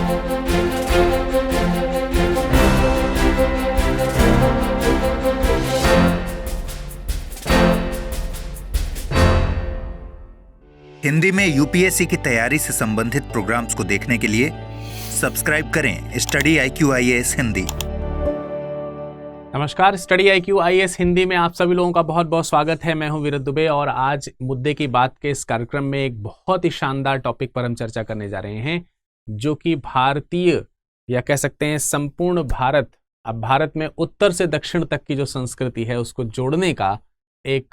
हिंदी में यूपीएससी की तैयारी से संबंधित प्रोग्राम्स को देखने के लिए सब्सक्राइब करें स्टडी IQ IAS हिंदी। नमस्कार, स्टडी IQ IAS हिंदी में आप सभी लोगों का बहुत बहुत स्वागत है। मैं हूं वीरत दुबे और आज मुद्दे की बात के इस कार्यक्रम में एक बहुत ही शानदार टॉपिक पर हम चर्चा करने जा रहे हैं, जो कि भारतीय या कह सकते हैं संपूर्ण भारत, अब भारत में उत्तर से दक्षिण तक की जो संस्कृति है उसको जोड़ने का एक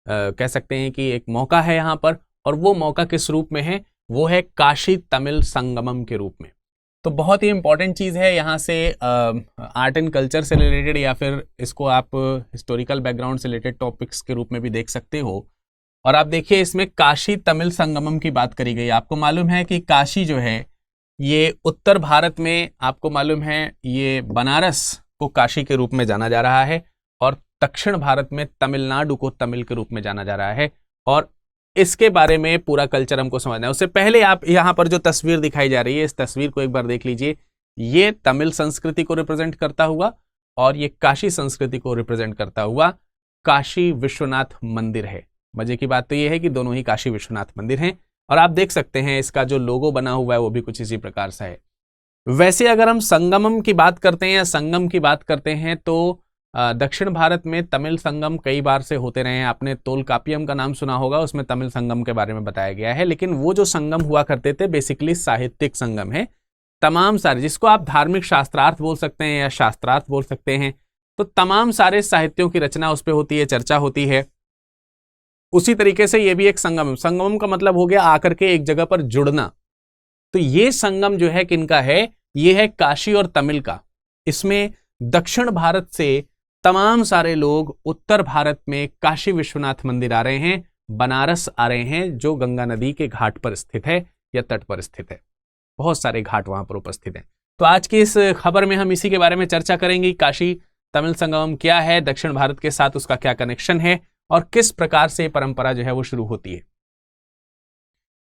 कह सकते हैं कि एक मौका है यहाँ पर। और वो मौका किस रूप में है? वो है काशी तमिल संगमम के रूप में। तो बहुत ही इंपॉर्टेंट चीज़ है। यहाँ से आर्ट एंड कल्चर से रिलेटेड या फिर इसको आप हिस्टोरिकल बैकग्राउंड से रिलेटेड टॉपिक्स के रूप में भी देख सकते हो। और आप देखिए, इसमें काशी तमिल संगमम की बात करी गई। आपको मालूम है कि काशी जो है ये उत्तर भारत में, आपको मालूम है ये बनारस को काशी के रूप में जाना जा रहा है, और दक्षिण भारत में तमिलनाडु को तमिल के रूप में जाना जा रहा है। और इसके बारे में पूरा कल्चर हमको समझना है। उससे पहले आप यहाँ पर जो तस्वीर दिखाई जा रही है, इस तस्वीर को एक बार देख लीजिए। ये तमिल संस्कृति को रिप्रेजेंट करता हुआ और ये काशी संस्कृति को रिप्रेजेंट करता हुआ काशी विश्वनाथ मंदिर है। मजे की बात तो ये है कि दोनों ही काशी विश्वनाथ मंदिर हैं। और आप देख सकते हैं इसका जो लोगो बना हुआ है वो भी कुछ इसी प्रकार से है। वैसे अगर हम संगमम की बात करते हैं या संगम की बात करते हैं तो दक्षिण भारत में तमिल संगम कई बार से होते रहे हैं। आपने तोलकापियम का नाम सुना होगा, उसमें तमिल संगम के बारे में बताया गया है। लेकिन वो जो संगम हुआ करते थे बेसिकली साहित्यिक संगम है। तमाम सारे, जिसको आप धार्मिक शास्त्रार्थ बोल सकते हैं या शास्त्रार्थ बोल सकते हैं, तो तमाम सारे साहित्यों की रचना उस पर होती है, चर्चा होती है। उसी तरीके से ये भी एक संगम, संगमम का मतलब हो गया आकर के एक जगह पर जुड़ना। तो ये संगम जो है किनका है? ये है काशी और तमिल का। इसमें दक्षिण भारत से तमाम सारे लोग उत्तर भारत में काशी विश्वनाथ मंदिर आ रहे हैं, बनारस आ रहे हैं, जो गंगा नदी के घाट पर स्थित है या तट पर स्थित है। बहुत सारे घाट वहां पर उपस्थित हैं। तो आज की इस खबर में हम इसी के बारे में चर्चा करेंगे। काशी तमिल संगमम क्या है, दक्षिण भारत के साथ उसका क्या कनेक्शन है और किस प्रकार से परंपरा जो है वो शुरू होती है।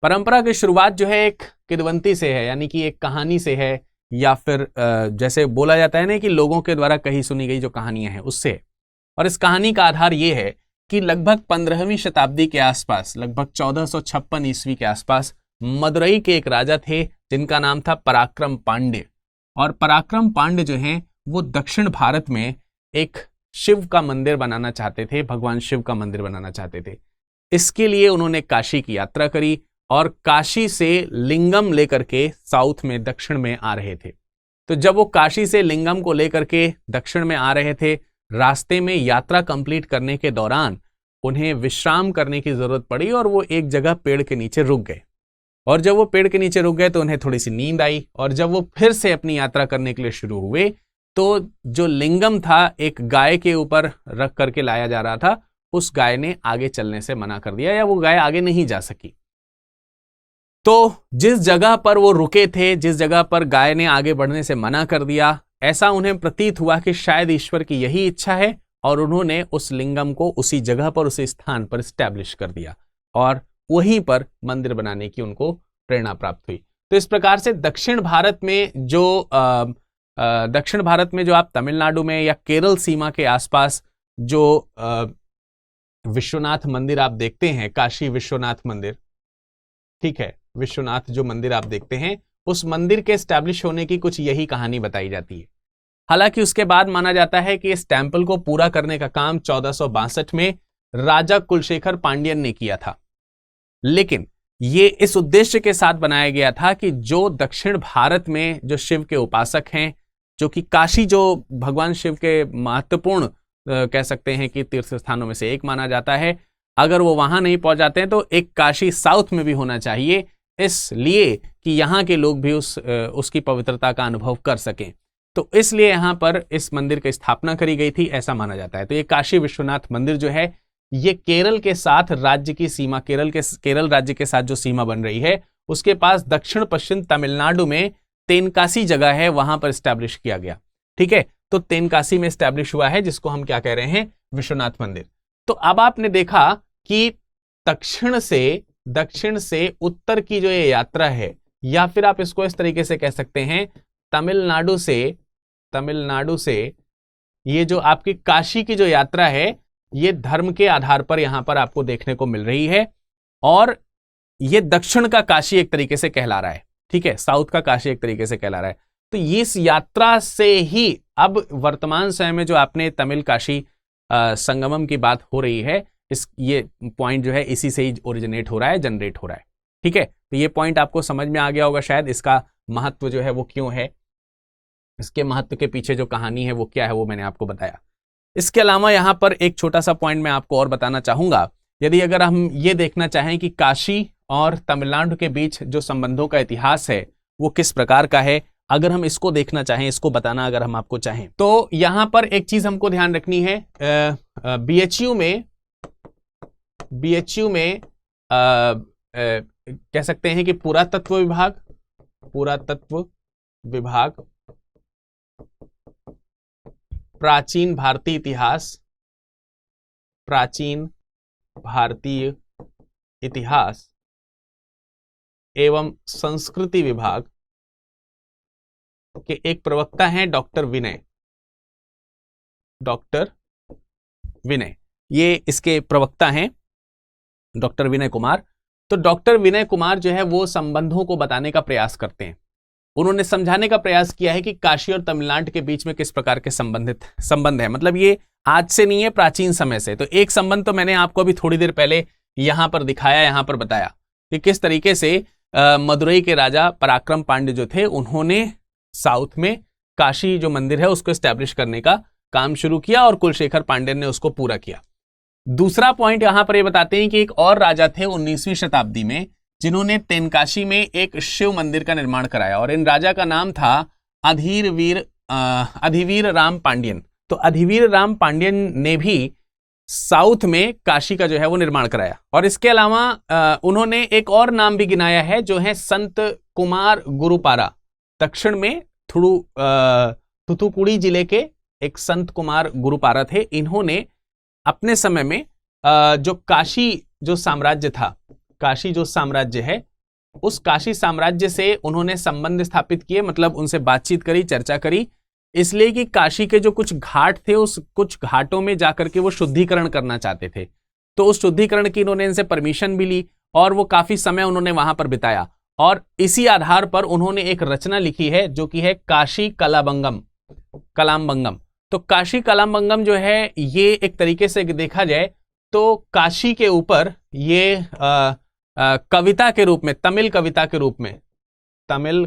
परंपरा की शुरुआत जो है एक किंवदंती से है, यानी कि एक कहानी से है, या फिर जैसे बोला जाता है ना कि लोगों के द्वारा कही सुनी गई जो कहानियां हैं उससे। और इस कहानी का आधार ये है कि लगभग 15वीं शताब्दी के आसपास, लगभग 1456 ईस्वी के आसपास, मदुरई के एक राजा थे जिनका नाम था पराक्रम पांड्य। और पराक्रम पांड्य जो हैं वो दक्षिण भारत में एक शिव का मंदिर बनाना चाहते थे, भगवान शिव का मंदिर बनाना चाहते थे। इसके लिए उन्होंने काशी की यात्रा करी और काशी से लिंगम लेकर के साउथ में, दक्षिण में आ रहे थे। तो जब वो काशी से लिंगम को लेकर के दक्षिण में आ रहे थे, रास्ते में यात्रा कंप्लीट करने के दौरान उन्हें विश्राम करने की जरूरत पड़ी और वो एक जगह पेड़ के नीचे रुक गए। और जब वो पेड़ के नीचे रुक गए तो उन्हें थोड़ी सी नींद आई, और जब वो फिर से अपनी यात्रा करने के लिए शुरू हुए तो जो लिंगम था एक गाय के ऊपर रख करके लाया जा रहा था, उस गाय ने आगे चलने से मना कर दिया, या वो गाय आगे नहीं जा सकी। तो जिस जगह पर वो रुके थे, जिस जगह पर गाय ने आगे बढ़ने से मना कर दिया, ऐसा उन्हें प्रतीत हुआ कि शायद ईश्वर की यही इच्छा है, और उन्होंने उस लिंगम को उसी जगह पर, उसी स्थान पर स्टैब्लिश कर दिया और वहीं पर मंदिर बनाने की उनको प्रेरणा प्राप्त हुई। तो इस प्रकार से दक्षिण भारत में जो आप तमिलनाडु में या केरल सीमा के आसपास जो विश्वनाथ मंदिर आप देखते हैं, काशी विश्वनाथ मंदिर, ठीक है, विश्वनाथ जो मंदिर आप देखते हैं, उस मंदिर के एस्टैब्लिश होने की कुछ यही कहानी बताई जाती है। हालांकि उसके बाद माना जाता है कि इस टेंपल को पूरा करने का काम 1462 में राजा कुलशेखर पांड्यन ने किया था। लेकिन ये इस उद्देश्य के साथ बनाया गया था कि जो दक्षिण भारत में जो शिव के उपासक हैं, जो कि काशी जो भगवान शिव के महत्वपूर्ण कह सकते हैं कि तीर्थ स्थानों में से एक माना जाता है, अगर वो वहां नहीं पहुंच जाते हैं तो एक काशी साउथ में भी होना चाहिए, इसलिए कि यहाँ के लोग भी उसकी पवित्रता का अनुभव कर सकें। तो इसलिए यहाँ पर इस मंदिर की स्थापना करी गई थी, ऐसा माना जाता है। तो ये काशी विश्वनाथ मंदिर जो है ये केरल के साथ राज्य की सीमा, केरल राज्य के साथ जो सीमा बन रही है उसके पास दक्षिण पश्चिम तमिलनाडु में तेनकासी जगह है, वहां पर स्टैब्लिश किया गया। ठीक है, तो तेनकासी में स्टैब्लिश हुआ है, जिसको हम क्या कह रहे हैं, विश्वनाथ मंदिर। तो अब आपने देखा कि दक्षिण से उत्तर की जो ये यात्रा है, या फिर आप इसको इस तरीके से कह सकते हैं, तमिलनाडु से ये जो आपकी काशी की जो यात्रा है, ये धर्म के आधार पर यहां पर आपको देखने को मिल रही है, और ये दक्षिण का काशी एक तरीके से कहला रहा है, ठीक है, साउथ का काशी एक तरीके से कहला रहा है। तो इस यात्रा से ही अब वर्तमान समय में जो आपने तमिल काशी संगमम की बात हो रही है, ये पॉइंट जो है इसी से ही ओरिजिनेट हो रहा है, जनरेट हो रहा है, ठीक है। तो ये पॉइंट आपको समझ में आ गया होगा शायद, इसका महत्व जो है वो क्यों है, इसके महत्व के पीछे जो कहानी है वो क्या है, वो मैंने आपको बताया। इसके अलावा यहां पर एक छोटा सा पॉइंट मैं आपको और बताना चाहूंगा। यदि अगर हम ये देखना चाहें कि काशी और तमिलनाडु के बीच जो संबंधों का इतिहास है वो किस प्रकार का है, अगर हम इसको देखना चाहें, इसको बताना अगर हम आपको चाहें, तो यहां पर एक चीज हमको ध्यान रखनी है। बीएचयू में कह सकते हैं कि पुरातत्व विभाग, प्राचीन भारतीय इतिहास एवं संस्कृति विभाग के एक प्रवक्ता हैं डॉक्टर विनय, ये इसके प्रवक्ता हैं डॉक्टर विनय कुमार। तो डॉक्टर विनय कुमार जो है वो संबंधों को बताने का प्रयास करते हैं। उन्होंने समझाने का प्रयास किया है कि काशी और तमिलनाडु के बीच में किस प्रकार के संबंध है, मतलब ये आज से नहीं है, प्राचीन समय से। तो एक संबंध तो मैंने आपको अभी थोड़ी देर पहले यहां पर दिखाया, यहां पर बताया कि किस तरीके से मदुरई के राजा पराक्रम पांड्य जो थे, उन्होंने साउथ में काशी जो मंदिर है उसको एस्टैब्लिश करने का काम शुरू किया और कुलशेखर पांड्यन ने उसको पूरा किया। दूसरा पॉइंट यहां पर ये बताते हैं कि एक और राजा थे 19वीं शताब्दी में, जिन्होंने तेनकाशी में एक शिव मंदिर का निर्माण कराया, और इन राजा का नाम था अधिवीर राम पांड्यन। तो अधिवीर राम पांड्यन ने भी साउथ में काशी का जो है वो निर्माण कराया। और इसके अलावा उन्होंने एक और नाम भी गिनाया है, जो है संत कुमार गुरुपारा, दक्षिण में थुथुकुड़ी जिले के एक संत कुमार गुरुपारा थे। इन्होंने अपने समय में जो काशी जो साम्राज्य है, उस काशी साम्राज्य से उन्होंने संबंध स्थापित किए, मतलब उनसे बातचीत करी, चर्चा करी, इसलिए कि काशी के जो कुछ घाट थे, उस कुछ घाटों में जाकर के वो शुद्धिकरण करना चाहते थे। तो उस शुद्धिकरण की इन्होंने इनसे परमिशन भी ली, और वो काफी समय उन्होंने वहां पर बिताया, और इसी आधार पर उन्होंने एक रचना लिखी है जो कि है काशी कलामबंगम। तो काशी कलामबंगम जो है, ये एक तरीके से देखा जाए तो काशी के ऊपर ये कविता के रूप में, तमिल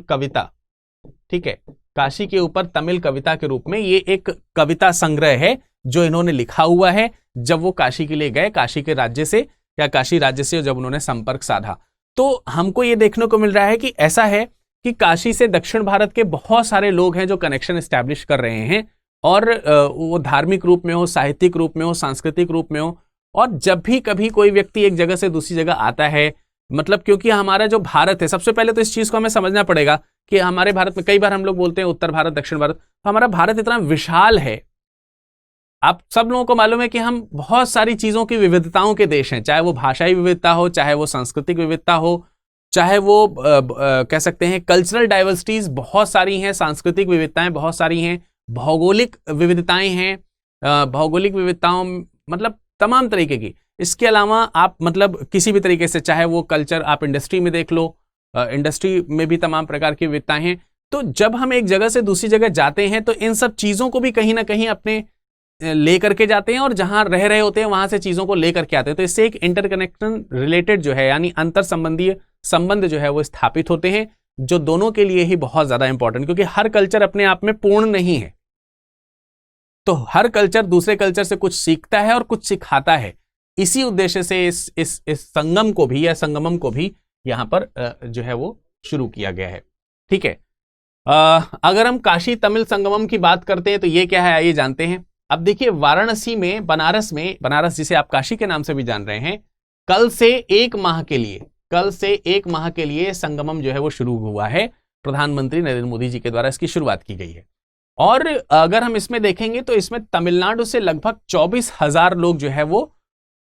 कविता, ठीक है, काशी के ऊपर तमिल कविता के रूप में ये एक कविता संग्रह है जो इन्होंने लिखा हुआ है जब वो काशी के लिए गए, काशी के राज्य से या काशी राज्य से जब उन्होंने संपर्क साधा। तो हमको ये देखने को मिल रहा है कि ऐसा है कि काशी से दक्षिण भारत के बहुत सारे लोग हैं जो कनेक्शन एस्टैब्लिश कर रहे हैं, और वो धार्मिक रूप में हो, साहित्यिक रूप में हो, सांस्कृतिक रूप में हो। और जब भी कभी कोई व्यक्ति एक जगह से दूसरी जगह आता है, मतलब क्योंकि हमारा जो भारत है, सबसे पहले तो इस चीज को हमें समझना पड़ेगा कि हमारे भारत में, कई बार हम लोग बोलते हैं उत्तर भारत, दक्षिण भारत, तो हमारा भारत इतना विशाल है। आप सब लोगों को मालूम है कि हम बहुत सारी चीजों की विविधताओं के देश हैं, चाहे वो भाषाई विविधता हो, चाहे वो सांस्कृतिक विविधता हो, चाहे वो कह सकते हैं कल्चरल डाइवर्सिटीज बहुत सारी हैं, सांस्कृतिक विविधताएं बहुत सारी हैं, भौगोलिक विविधताएं हैं, भौगोलिक विविधताओं मतलब तमाम तरीके की। इसके अलावा आप मतलब किसी भी तरीके से, चाहे वो कल्चर आप इंडस्ट्री में देख लो, इंडस्ट्री में भी तमाम प्रकार की विविधताएं हैं। तो जब हम एक जगह से दूसरी जगह जाते हैं तो इन सब चीजों को भी कहीं ना कहीं अपने लेकर के जाते हैं, और जहां रह रहे होते हैं वहां से चीजों को लेकर के आते हैं। तो इससे एक इंटरकनेक्शन रिलेटेड जो है, यानी अंतर संबंधीय संबंध जो है वो स्थापित होते हैं, जो दोनों के लिए ही बहुत ज्यादा इंपॉर्टेंट, क्योंकि हर कल्चर अपने आप में पूर्ण नहीं है। तो हर कल्चर दूसरे कल्चर से कुछ सीखता है और कुछ सिखाता है। इसी उद्देश्य से इस संगम को भी, या संगमम को भी यहां पर जो है वो शुरू किया गया है, ठीक है। अगर हम काशी तमिल संगमम की बात करते हैं तो ये क्या है, आइए जानते हैं। अब देखिए, वाराणसी में, बनारस जिसे आप काशी के नाम से भी जान रहे हैं, कल से एक माह के लिए संगमम जो है वो शुरू हुआ है। प्रधानमंत्री नरेंद्र मोदी जी के द्वारा इसकी शुरुआत की गई है। और अगर हम इसमें देखेंगे तो इसमें तमिलनाडु से लगभग 24,000 लोग जो है वो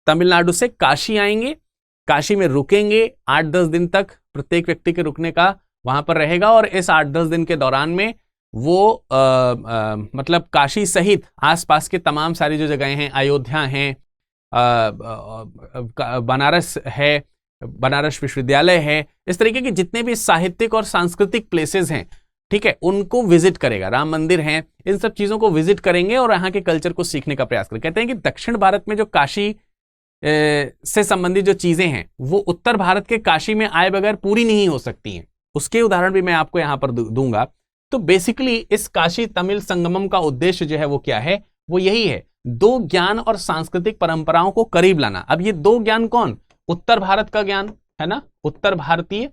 तमिलनाडु से काशी आएंगे, काशी में रुकेंगे 8-10 दिन तक। प्रत्येक व्यक्ति के रुकने का वहां पर रहेगा और इस 8-10 दिन के दौरान में वो मतलब काशी सहित आसपास के तमाम सारी जो जगहें हैं, अयोध्या हैं, बनारस है, बनारस विश्वविद्यालय है, इस तरीके के जितने भी साहित्यिक और सांस्कृतिक प्लेसेस हैं, ठीक है, उनको विजिट करेगा। राम मंदिर हैं, इन सब चीजों को विजिट करेंगे और यहाँ के कल्चर को सीखने का प्रयास करेंगे। कहते हैं कि दक्षिण भारत में जो काशी से संबंधित जो चीजें हैं वो उत्तर भारत के काशी में आए बगैर पूरी नहीं हो सकती हैं। उसके उदाहरण भी मैं आपको यहां पर दूंगा। तो बेसिकली इस काशी तमिल संगमम का उद्देश्य जो है वो क्या है, वो यही है, दो ज्ञान और सांस्कृतिक परंपराओं को करीब लाना। अब ये दो ज्ञान कौन, उत्तर भारत का ज्ञान है ना, उत्तर भारतीय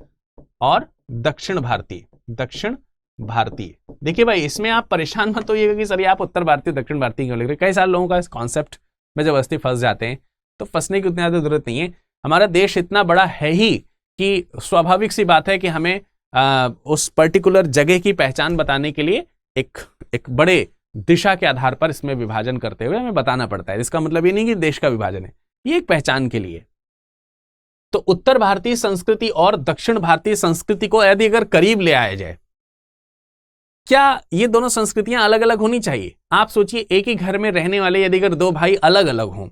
और दक्षिण भारतीय, दक्षिण भारतीय। देखिए भाई, इसमें आप परेशान मत होइएगा कि सर आप उत्तर भारतीय दक्षिण भारतीय क्यों लिख रहे। कई सारे लोगों का इस कॉन्सेप्ट में जबरदस्ती फंस जाते हैं, तो फंसने की उतनी ज्यादा जरूरत नहीं है। हमारा देश इतना बड़ा है ही कि स्वाभाविक सी बात है कि हमें उस पर्टिकुलर जगह की पहचान बताने के लिए एक बड़े दिशा के आधार पर इसमें विभाजन करते हुए हमें बताना पड़ता है। इसका मतलब ये नहीं कि देश का विभाजन है, ये एक पहचान के लिए। तो उत्तर भारतीय संस्कृति और दक्षिण भारतीय संस्कृति को यदि अगर करीब ले आया जाए, क्या ये दोनों संस्कृतियां अलग अलग होनी चाहिए? आप सोचिए, एक ही घर में रहने वाले यदि अगर दो भाई अलग अलग हों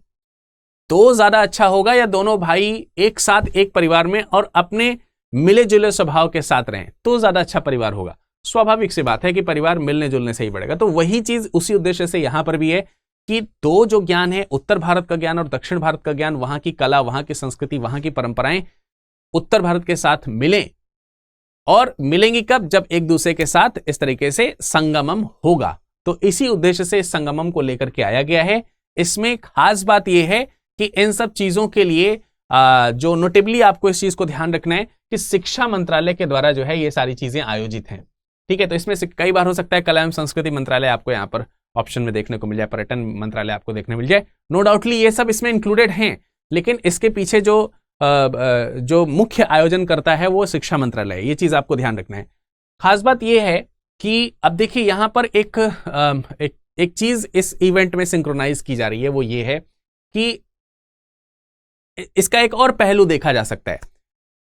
तो ज्यादा अच्छा होगा, या दोनों भाई एक साथ एक परिवार में और अपने मिले जुले स्वभाव के साथ रहें तो ज्यादा अच्छा परिवार होगा? स्वाभाविक सी बात है कि परिवार मिलने जुलने से ही बढ़ेगा। तो वही चीज उसी उद्देश्य से यहां पर भी है कि दो जो ज्ञान है, उत्तर भारत का ज्ञान और दक्षिण भारत का ज्ञान, वहां की कला, वहां की संस्कृति, वहां की परंपराएं उत्तर भारत के साथ मिलें। और मिलेंगी कब? जब एक दूसरे के साथ इस तरीके से संगमम होगा। तो इसी उद्देश्य से इस संगमम को लेकर के आया गया है। इसमें खास बात यह है कि इन सब चीजों के लिए जो नोटेबली आपको इस चीज को ध्यान रखना है कि शिक्षा मंत्रालय के द्वारा जो है ये सारी चीजें आयोजित हैं। ठीक है, तो इसमें से कई बार हो सकता है कला एवं संस्कृति मंत्रालय आपको यहाँ पर ऑप्शन में देखने को मिल जाए, पर्यटन मंत्रालय आपको देखने मिल जाए। नो डाउटली ये सब इसमें इंक्लूडेड हैं, लेकिन इसके पीछे जो मुख्य आयोजन करता है वो शिक्षा मंत्रालय है। ये चीज आपको ध्यान रखना है। खास बात यह है कि अब देखिए यहां पर एक चीज इस इवेंट में सिंक्रोनाइज की जा रही है, वो ये है कि इसका एक और पहलू देखा जा सकता है।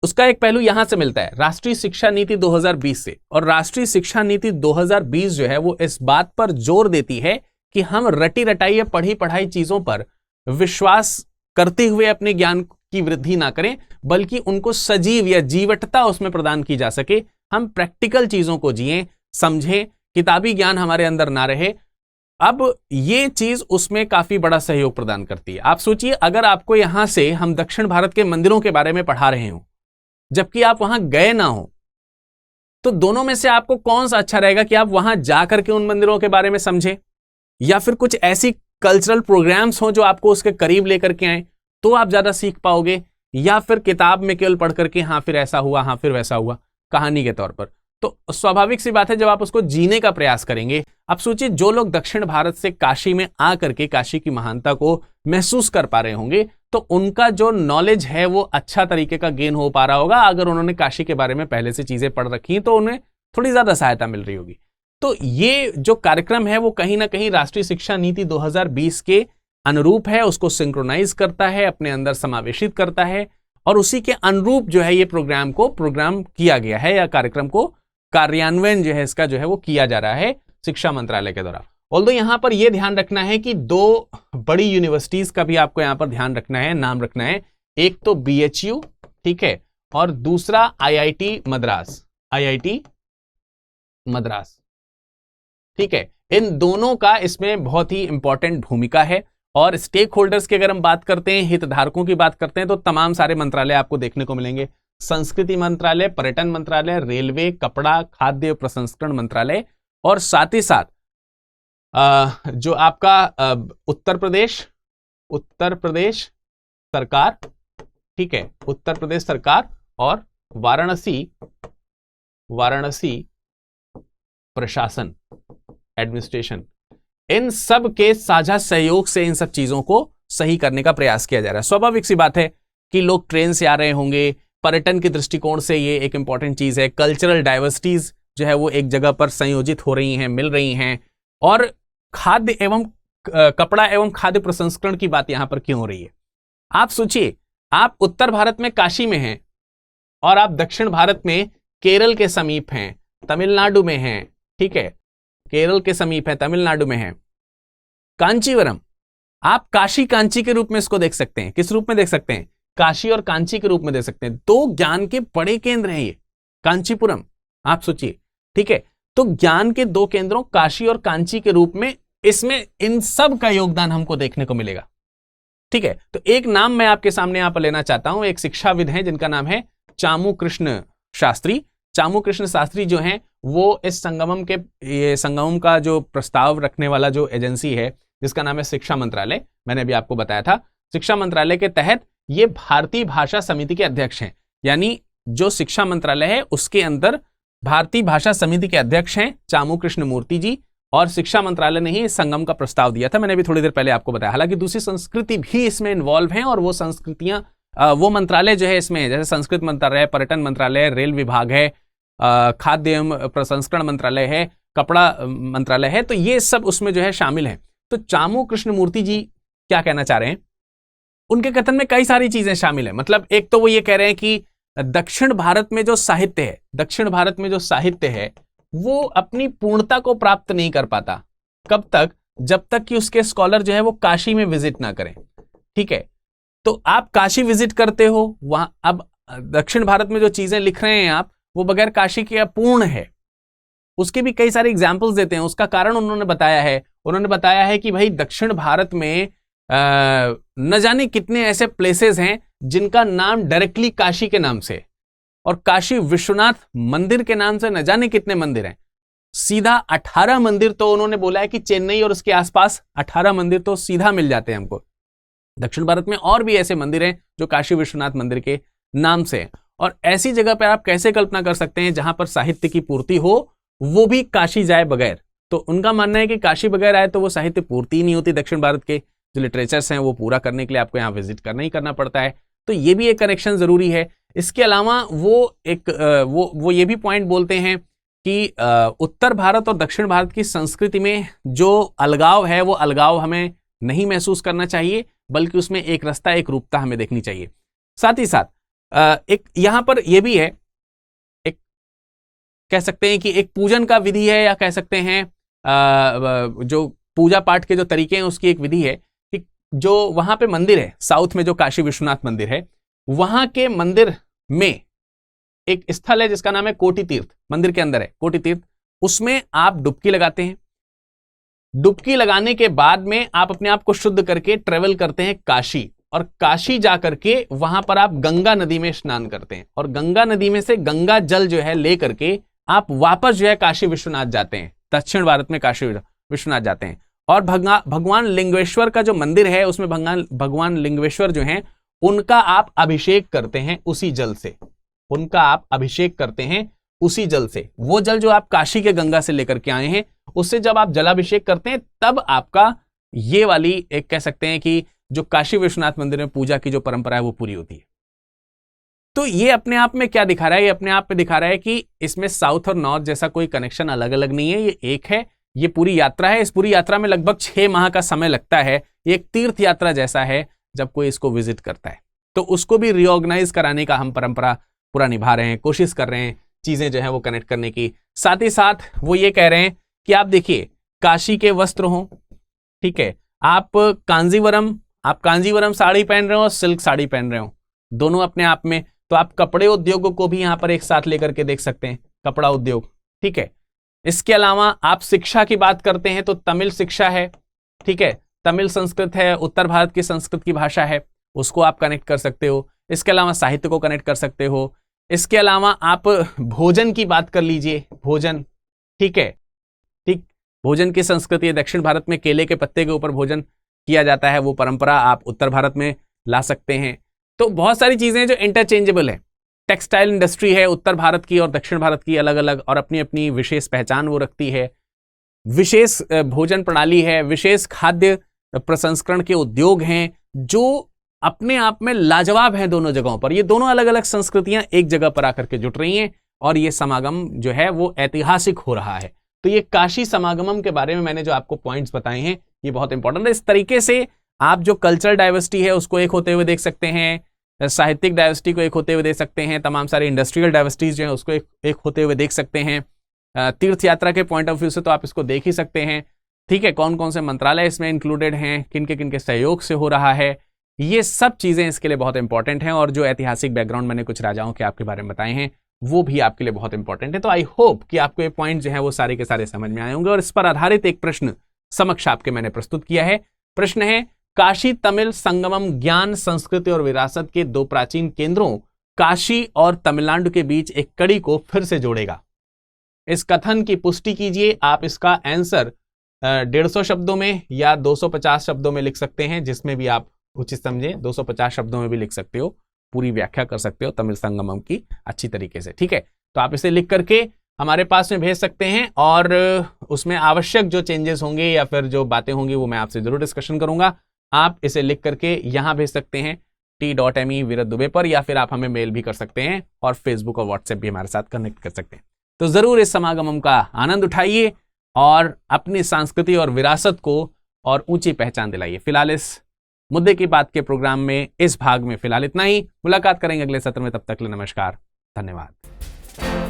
उसका एक पहलू यहां से मिलता है राष्ट्रीय शिक्षा नीति 2020 से। और राष्ट्रीय शिक्षा नीति 2020 जो है वो इस बात पर जोर देती है कि हम रटी रटाई या पढ़ी पढ़ाई चीजों पर विश्वास करते हुए अपने ज्ञान की वृद्धि ना करें, बल्कि उनको सजीव या जीवटता उसमें प्रदान की जा सके। हम प्रैक्टिकल चीजों को जिएं, समझें, किताबी ज्ञान हमारे अंदर ना रहे। अब ये चीज उसमें काफी बड़ा सहयोग प्रदान करती है। आप सोचिए, अगर आपको यहां से हम दक्षिण भारत के मंदिरों के बारे में पढ़ा रहे हो जबकि आप वहां गए ना हो, तो दोनों में से आपको कौन सा अच्छा रहेगा कि आप वहां जाकर के उन मंदिरों के बारे में समझें, या फिर कुछ ऐसी कल्चरल प्रोग्राम्स हो जो आपको उसके करीब लेकर के आए तो आप ज्यादा सीख पाओगे, या फिर किताब में केवल पढ़ करके हाँ फिर ऐसा हुआ, हाँ फिर वैसा हुआ, कहानी के तौर पर। तो स्वाभाविक सी बात है जब आप उसको जीने का प्रयास करेंगे। अब सोचिए, जो लोग दक्षिण भारत से काशी में आकर के काशी की महानता को महसूस कर पा रहे होंगे तो उनका जो नॉलेज है वो अच्छा तरीके का गेन हो पा रहा होगा। अगर उन्होंने काशी के बारे में पहले से चीजें पढ़ रखी तो उन्हें थोड़ी ज्यादा सहायता मिल रही होगी। तो ये जो कार्यक्रम है वो कहीं ना कहीं राष्ट्रीय शिक्षा नीति 2020 के अनुरूप है, उसको सिंक्रोनाइज करता है, अपने अंदर समावेशित करता है, और उसी के अनुरूप जो है ये प्रोग्राम किया गया है, या कार्यक्रम को कार्यान्वयन जो है इसका जो है वो किया जा रहा है शिक्षा मंत्रालय के द्वारा। ऑल्दो यहां पर यह ध्यान रखना है कि दो बड़ी यूनिवर्सिटीज का भी आपको यहां पर ध्यान रखना है, नाम रखना है। एक तो BHU, ठीक है, और दूसरा IIT मद्रास, ठीक है। इन दोनों का इसमें बहुत ही इंपॉर्टेंट भूमिका है। और स्टेक होल्डर्स की अगर हम बात करते हैं, हितधारकों की बात करते हैं, तो तमाम सारे मंत्रालय आपको देखने को मिलेंगे। संस्कृति मंत्रालय, पर्यटन मंत्रालय, रेलवे, कपड़ा, खाद्य प्रसंस्करण मंत्रालय, और साथ ही साथ जो आपका उत्तर प्रदेश सरकार, ठीक है, उत्तर प्रदेश सरकार और वाराणसी प्रशासन, एडमिनिस्ट्रेशन, इन सब के साझा सहयोग से इन सब चीजों को सही करने का प्रयास किया जा रहा है। स्वाभाविक सी बात है कि लोग ट्रेन से आ रहे होंगे, पर्यटन के दृष्टिकोण से ये एक इंपॉर्टेंट चीज है। कल्चरल डाइवर्सिटीज जो है वो एक जगह पर संयोजित हो रही हैं, मिल रही हैं। और खाद्य एवं कपड़ा एवं खाद्य प्रसंस्करण की बात यहां पर क्यों हो रही है? आप सोचिए, आप उत्तर भारत में काशी में हैं और आप दक्षिण भारत में केरल के समीप हैं, तमिलनाडु में हैं, ठीक है, केरल के समीप है, तमिलनाडु में है। कांचीवरम, आप काशी कांची के रूप में इसको देख सकते हैं। किस रूप में देख सकते हैं? काशी और कांची के रूप में देख सकते हैं। दो ज्ञान के बड़े केंद्र हैं ये, कांचीपुरम, आप सोचिए, ठीक है। तो ज्ञान के दो केंद्रों काशी और कांची के रूप में इसमें इन सब का योगदान हमको देखने को मिलेगा, ठीक है। तो एक नाम मैं आपके सामने यहां पर लेना चाहता हूं, एक शिक्षाविद हैं जिनका नाम है चामू कृष्ण शास्त्री। चामू कृष्ण शास्त्री जो हैं वो इस संगमम का जो प्रस्ताव रखने वाला जो एजेंसी है जिसका नाम है शिक्षा मंत्रालय, मैंने अभी आपको बताया था, शिक्षा मंत्रालय के तहत ये भारतीय भाषा समिति के अध्यक्ष हैं। यानी जो शिक्षा मंत्रालय है उसके अंदर भारतीय भाषा समिति के अध्यक्ष हैं चामू कृष्ण मूर्ति जी, और शिक्षा मंत्रालय ने ही इस संगम का प्रस्ताव दिया था। मैंने अभी थोड़ी देर पहले आपको बताया। हालांकि दूसरी संस्कृति भी इसमें इन्वॉल्व है, और वो संस्कृतियां, वो मंत्रालय जो है इसमें है, जैसे संस्कृत मंत्रालय, पर्यटन मंत्रालय, रेल विभाग है, खाद्य एवं प्रसंस्करण मंत्रालय है, कपड़ा मंत्रालय है, तो ये सब उसमें जो है शामिल है। तो चामू कृष्ण मूर्ति जी क्या कहना चाह रहे हैं? उनके कथन में कई सारी चीजें शामिल है। मतलब एक तो वो ये कह रहे हैं कि दक्षिण भारत में जो साहित्य है, दक्षिण भारत में जो साहित्य है वो अपनी पूर्णता को प्राप्त नहीं कर पाता। कब तक? जब तक कि उसके स्कॉलर जो है वो काशी में विजिट ना करें, ठीक है। तो आप काशी विजिट करते हो, वहां अब दक्षिण भारत में जो चीजें लिख रहे हैं आप, वो बगैर काशी के अपूर्ण है। उसके भी कई सारे एग्जाम्पल्स देते हैं। उसका कारण उन्होंने बताया है कि भाई दक्षिण भारत में न जाने कितने ऐसे प्लेसेस हैं जिनका नाम डायरेक्टली काशी के नाम से, और काशी विश्वनाथ मंदिर के नाम से न जाने कितने मंदिर हैं। सीधा 18 मंदिर तो उन्होंने बोला है कि चेन्नई और उसके आसपास 18 मंदिर तो सीधा मिल जाते हैं हमको। दक्षिण भारत में और भी ऐसे मंदिर हैं जो काशी विश्वनाथ मंदिर के नाम से हैं। और ऐसी जगह पर आप कैसे कल्पना कर सकते हैं जहां पर साहित्य की पूर्ति हो, वो भी काशी जाए बगैर? तो उनका मानना है कि काशी बगैर आए तो वो साहित्य पूर्ति ही नहीं होती। दक्षिण भारत के जो लिटरेचर्स हैं वो पूरा करने के लिए आपको यहाँ विजिट करना पड़ता है। तो ये भी एक कनेक्शन जरूरी है। इसके अलावा वो ये भी पॉइंट बोलते हैं कि उत्तर भारत और दक्षिण भारत की संस्कृति में जो अलगाव है वो अलगाव हमें नहीं महसूस करना चाहिए, बल्कि उसमें एक रास्ता, एक रूपता हमें देखनी चाहिए। साथ ही साथ एक यहां पर यह भी है, एक कह सकते हैं कि एक पूजन का विधि है, या कह सकते हैं जो पूजा पाठ के जो तरीके हैं उसकी एक विधि है कि जो वहां पे मंदिर है साउथ में, जो काशी विश्वनाथ मंदिर है, वहां के मंदिर में एक स्थल है जिसका नाम है कोटि तीर्थ। मंदिर के अंदर है कोटि तीर्थ, उसमें आप डुबकी लगाते हैं। डुबकी लगाने के बाद में आप अपने आप को शुद्ध करके ट्रेवल करते हैं काशी, और काशी जाकर के वहां पर आप गंगा नदी में स्नान करते हैं, और गंगा नदी में से गंगा जल जो है लेकर के आप वापस जो है काशी विश्वनाथ जाते हैं। दक्षिण भारत में काशी विश्वनाथ जाते हैं, और भगवान लिंगेश्वर का जो मंदिर है उसमें भगवान लिंगेश्वर जो हैं उनका आप अभिषेक करते हैं उसी जल से, उनका आप अभिषेक करते हैं उसी जल से। वो जल जो आप काशी के गंगा से लेकर के आए हैं, उससे जब आप जलाभिषेक करते हैं तब आपका ये वाली एक कह सकते हैं कि जो काशी विश्वनाथ मंदिर में पूजा की जो परंपरा है वो पूरी होती है। तो ये अपने आप में क्या दिखा रहा है? ये अपने आप में दिखा रहा है कि इसमें साउथ और नॉर्थ जैसा कोई कनेक्शन अलग अलग नहीं है, ये एक है। ये पूरी यात्रा है, इस पूरी यात्रा में लगभग 6 माह का समय लगता है। ये एक तीर्थ यात्रा जैसा है जब कोई इसको विजिट करता है, तो उसको भी रिऑर्गेनाइज कराने का हम परंपरा पूरा निभा रहे हैं, कोशिश कर रहे हैं चीजें जो है वो कनेक्ट करने की। साथ ही साथ वो ये कह रहे हैं कि आप देखिए काशी के वस्त्र हो, ठीक है, आप कांजीवरम साड़ी पहन रहे हो, सिल्क साड़ी पहन रहे हो, दोनों अपने आप में। तो आप कपड़े उद्योगों को भी यहां पर एक साथ लेकर के देख सकते हैं, कपड़ा उद्योग, ठीक है। इसके अलावा आप शिक्षा की बात करते हैं तो तमिल शिक्षा है, ठीक है, तमिल संस्कृत है, उत्तर भारत की संस्कृत की भाषा है, उसको आप कनेक्ट कर सकते हो। इसके अलावा साहित्य को कनेक्ट कर सकते हो। इसके अलावा आप भोजन की बात कर लीजिए, भोजन, ठीक है, ठीक, भोजन की संस्कृति है। दक्षिण भारत में केले के पत्ते के ऊपर भोजन किया जाता है, वो परंपरा आप उत्तर भारत में ला सकते हैं। तो बहुत सारी चीजें जो इंटरचेंजेबल है। टेक्सटाइल इंडस्ट्री है उत्तर भारत की और दक्षिण भारत की अलग अलग, और अपनी अपनी विशेष पहचान वो रखती है। विशेष भोजन प्रणाली है, विशेष खाद्य प्रसंस्करण के उद्योग हैं जो अपने आप में लाजवाब हैं दोनों जगहों पर। ये दोनों अलग अलग संस्कृतियां एक जगह पर आकर के जुट रही हैं, और ये समागम जो है वो ऐतिहासिक हो रहा है। तो ये काशी समागमम के बारे में मैंने जो आपको पॉइंट्स बताए हैं ये बहुत इंपॉर्टेंट है। इस तरीके से आप जो कल्चरल डाइवर्सिटी है उसको एक होते हुए देख सकते हैं, साहित्यिक डाइवर्सिटी को एक होते हुए देख सकते हैं, तमाम सारी इंडस्ट्रियल डाइवर्सिटीज जो है उसको एक होते हुए देख सकते हैं। तीर्थ यात्रा के पॉइंट ऑफ व्यू से तो आप इसको देख ही सकते हैं, ठीक है। कौन कौन से मंत्रालय इसमें इंक्लूडेड हैं, किनके सहयोग से हो रहा है, ये सब चीजें इसके लिए बहुत इंपॉर्टेंट हैं। और जो ऐतिहासिक बैकग्राउंड मैंने कुछ राजाओं के आपके बारे में बताए हैं वो भी आपके लिए बहुत इंपॉर्टेंट है। तो आई होप कि आपको ये पॉइंट जो है वो सारे के सारे समझ में आए होंगे। और इस पर आधारित एक प्रश्न समक्ष आपके मैंने प्रस्तुत किया है। प्रश्न है, काशी तमिल संगमम ज्ञान, संस्कृति और विरासत के दो प्राचीन केंद्रों काशी और तमिलनाडु के बीच एक कड़ी को फिर से जोड़ेगा। इस कथन की पुष्टि कीजिए। आप इसका आंसर 150 शब्दों में या 250 शब्दों में लिख सकते हैं, जिसमें भी आप उचित समझे। 250 शब्दों में भी लिख सकते हो, पूरी व्याख्या कर सकते हो तमिल संगमम की अच्छी तरीके से, ठीक है। तो आप इसे लिख करके हमारे पास में भेज सकते हैं और उसमें आवश्यक जो चेंजेस होंगे या फिर जो बातें होंगी वो मैं आपसे जरूर डिस्कशन करूंगा। आप इसे लिख करके यहां भेज सकते हैं t.me विरत दुबे पर, या फिर आप हमें मेल भी कर सकते हैं और फेसबुक और व्हाट्सएप भी हमारे साथ कनेक्ट कर सकते हैं। तो जरूर इस समागम का आनंद उठाइए और अपनी संस्कृति और विरासत को और ऊंची पहचान दिलाइए। फिलहाल इस मुद्दे की बात के प्रोग्राम में इस भाग में फिलहाल इतना ही। मुलाकात करेंगे अगले सत्र में, तब तक के लिए नमस्कार, धन्यवाद।